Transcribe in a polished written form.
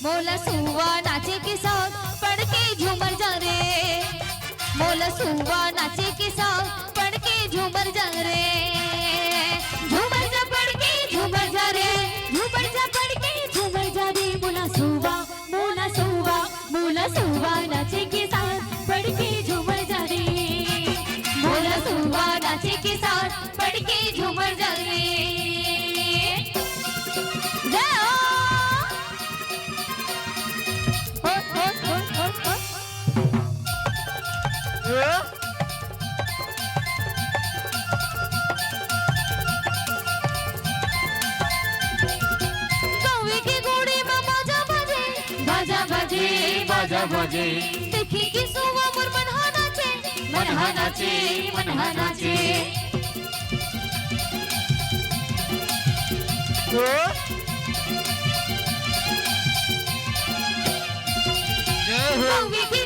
मोला सुवा नाचे के साथ पढ़ के झूमर जा रे, मोला सुवा नाचे के साथ पढ़ के झूमर जा रे, झूमर जा पढ़ के झूमर जा रे, झूमर जा पढ़ के झूमर जा रे। मोला सुवा मोला सुवा मोला सुवा नाचे के साथ पढ़ के झूमर जा रे, मोला सुवा नाचे के साथ पढ़ के झूमर जा रे। बाजा बजे देखी कि सुवा मोर मनहा नाचे, मनहा नाचे मनहा नाचे। कौवे की